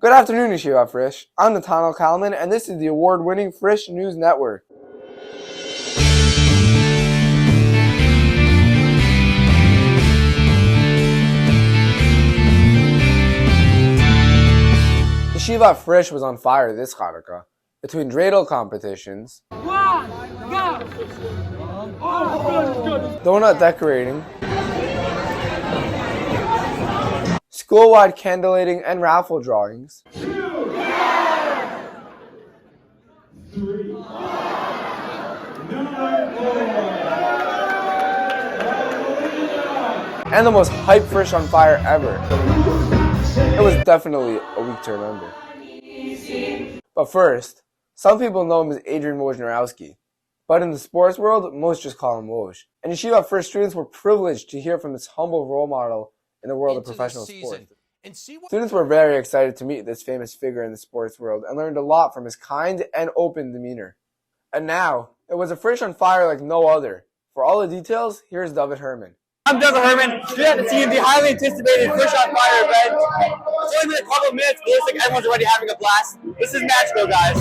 Good afternoon, Yeshivat Frisch. I'm Nathaniel Kalman, and this is the award-winning Frisch News Network. Yeshivat Frisch was on fire this Hanukkah. Between dreidel competitions, donut decorating, school-wide candle-lighting and raffle drawings, and the most hyped Frisch on fire ever. It was definitely a week to remember. But first, some people know him as Adrian Wojnarowski, but in the sports world, most just call him Woj. And Yeshivat Frisch students were privileged to hear from this humble role model in the world of professional sports. Students were very excited to meet this famous figure in the sports world and learned a lot from his kind and open demeanor. And now, it was a Frisch on fire like no other. For all the details, here's David Herman. I'm David Herman. Here to see the highly anticipated Frisch on Fire event. It's only been a couple of minutes, but it looks like everyone's already having a blast. This is magical, guys.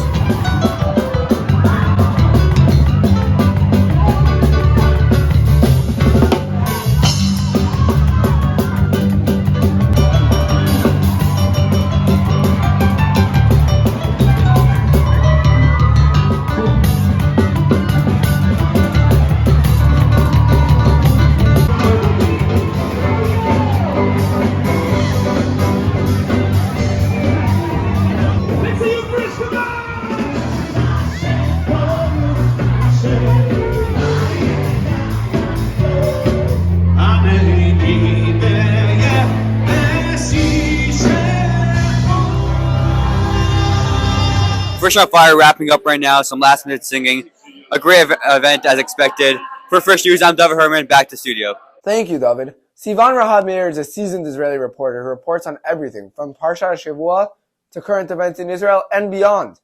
Frisch on Fire wrapping up right now. Some last minute singing. A great event as expected. For Frisch News, I'm David Herman. Back to studio. Thank you, David. Sivan Rahav Meir is a seasoned Israeli reporter who reports on everything from Parshat Shavua to current events in Israel and beyond.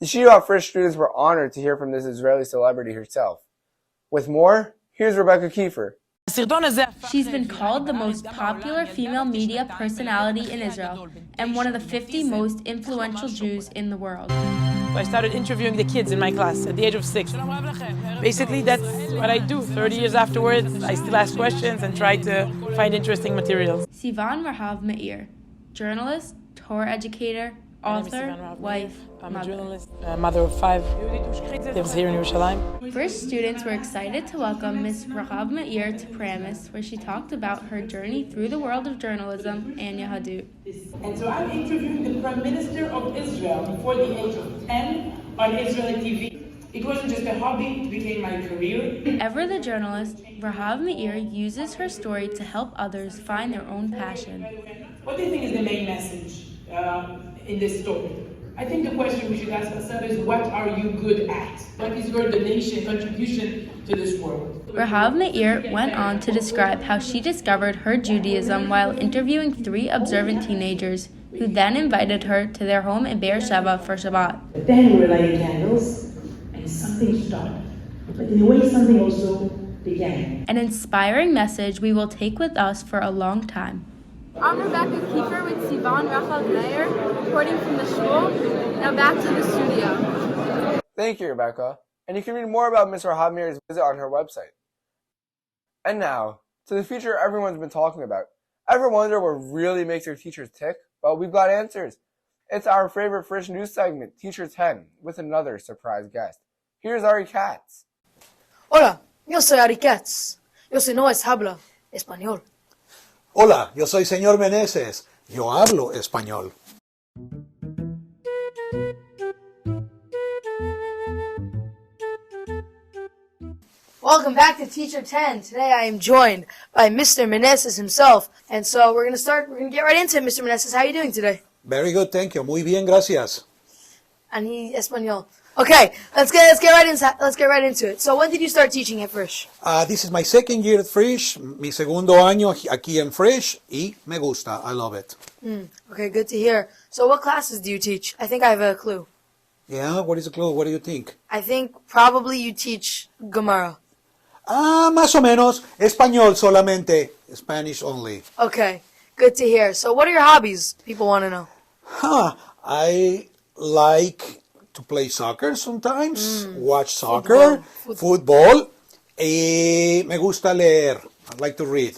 The Yeshivat Frisch students were honored to hear from this Israeli celebrity herself. With more, here's Rebecca Kiefer. She's been called the most popular female media personality in Israel and one of the 50 most influential Jews in the world. I started interviewing the kids in my class at the age of 6. Basically, that's what I do. 30 years afterwards, I still ask questions and try to find interesting materials. Sivan Rahav Meir, journalist, Torah educator, author, wife, I'm a journalist, mother of 5, lives here in Yerushalayim. Frisch students were excited to welcome Ms. Rahav Meir to Pramis, where she talked about her journey through the world of journalism and Yahadut. And so I'm interviewing the Prime Minister of Israel before the age of 10 on Israeli TV. It wasn't just a hobby, it became my career. Ever the journalist, Rahav Meir uses her story to help others find their own passion. What do you think is the main message in this story? I think the question we should ask ourselves is, what are you good at? What is your donation, contribution to this world? Rahav Meir went on to describe how she discovered her Judaism while interviewing 3 observant teenagers who then invited her to their home in Be'er Sheva for Shabbat. But then we were lighting candles and something stopped. But in a way, something also began. An inspiring message we will take with us for a long time. I'm Rebecca Kiefer with Sivan Rahav Meir, reporting from the shul. Now back to the studio. Thank you, Rebecca. And you can read more about Ms. Rahav Meir's visit on her website. And now, to the feature everyone's been talking about. Ever wonder what really makes your teachers tick? Well, we've got answers. It's our favorite Frisch News segment, Teacher 10, with another surprise guest. Here's Ari Katz. Hola, yo soy Ari Katz. Yo sé no es habla español. Hola, yo soy señor Meneses. Yo hablo español. Welcome back to Teacher 10. Today I am joined by Mr. Meneses himself. And so we're going to get right into it, Mr. Meneses. How are you doing today? Very good, thank you. Muy bien, gracias. And he español. Okay, let's get right into it. So when did you start teaching at Frisch? This is my second year at Frisch, mi segundo año aquí en Frisch, y me gusta. I love it. Okay, good to hear. So what classes do you teach? I think I have a clue. Yeah, what is the clue? What do you think? I think probably you teach Gemara. Más o menos. Español solamente. Spanish only. Okay, good to hear. So what are your hobbies? People want to know. I like to play soccer sometimes, watch soccer, football. Me gusta leer. I like to read.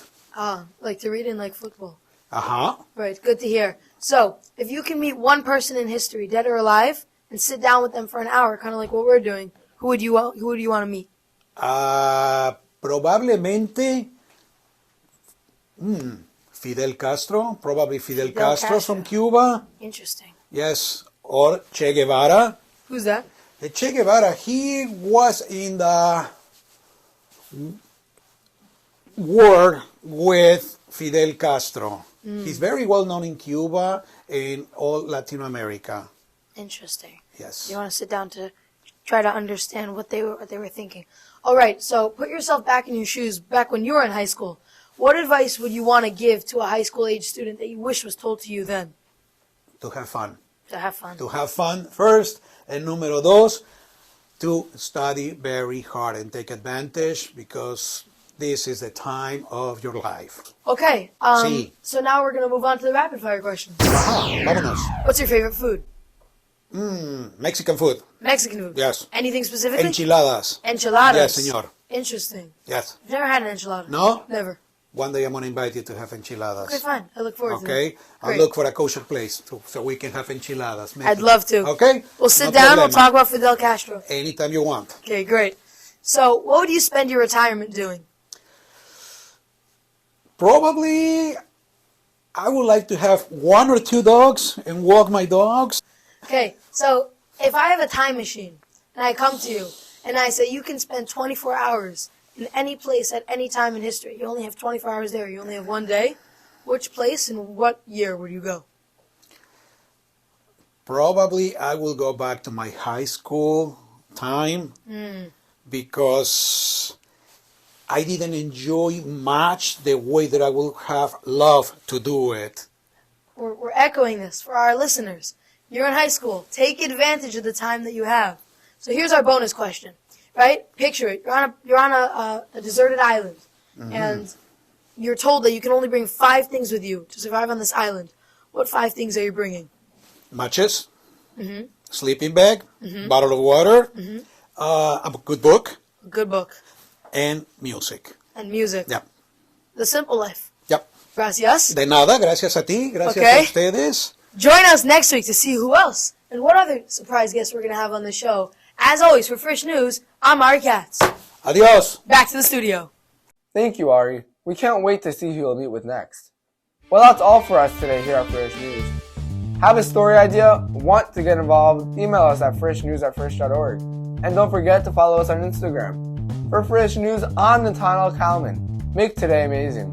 Like to read and like football. Uh-huh. Right, good to hear. So, if you can meet one person in history, dead or alive, and sit down with them for an hour, kind of like what we're doing, who would you want to meet? Probablemente Fidel Castro, probably Fidel Castro from Cuba. Interesting. Yes, or Che Guevara. Who's that? Che Guevara, he was in the war with Fidel Castro. He's very well known in Cuba and all Latin America. Interesting. Yes. You want to sit down to try to understand what they were thinking. All right, so put yourself back in your shoes back when you were in high school. What advice would you want to give to a high school age student that you wish was told to you then? To have fun. To have fun. To have fun first, and número dos, to study very hard and take advantage because this is the time of your life. Okay, Sí. so now we're going to move on to the rapid fire questions. Vámonos. What's your favorite food? Mexican food. Mexican food? Yes. Anything specifically? Enchiladas. Enchiladas? Yes, señor. Interesting. Yes. I've never had an enchilada. No? Never. One day I'm going to invite you to have enchiladas. Okay, fine. I look forward to it. Okay? I'll Great. look for a kosher place so we can have enchiladas. I'd love to. Okay? We'll sit No down, we'll problema. talk about Fidel Castro. Anytime you want. Okay, great. So, what would you spend your retirement doing? Probably I would like to have 1 or 2 dogs and walk my dogs. Okay, so if I have a time machine and I come to you and I say you can spend 24 hours in any place at any time in history, you only have 24 hours there, you only have one day, which place and what year would you go? Probably I will go back to my high school time because I didn't enjoy much the way that I would have loved to do it. We're echoing this for our listeners. You're in high school. Take advantage of the time that you have. So here's our bonus question, right? Picture it. You're on a deserted island, and you're told that you can only bring 5 things with you to survive on this island. What 5 things are you bringing? Matches, sleeping bag, bottle of water, a good book, A good book. and music. And music. Yeah. The simple life. Yep. Gracias. De nada, gracias a ti, gracias Okay. a ustedes. Join us next week to see who else and what other surprise guests we're going to have on the show. As always, for Frisch News, I'm Ari Katz. Adios. Back to the studio. Thank you, Ari. We can't wait to see who you'll meet with next. Well, that's all for us today here at Frisch News. Have a story idea? Want to get involved? Email us at frischnews@frisch.org. And don't forget to follow us on Instagram. For Frisch News, I'm Nathaniel Kalman. Make today amazing.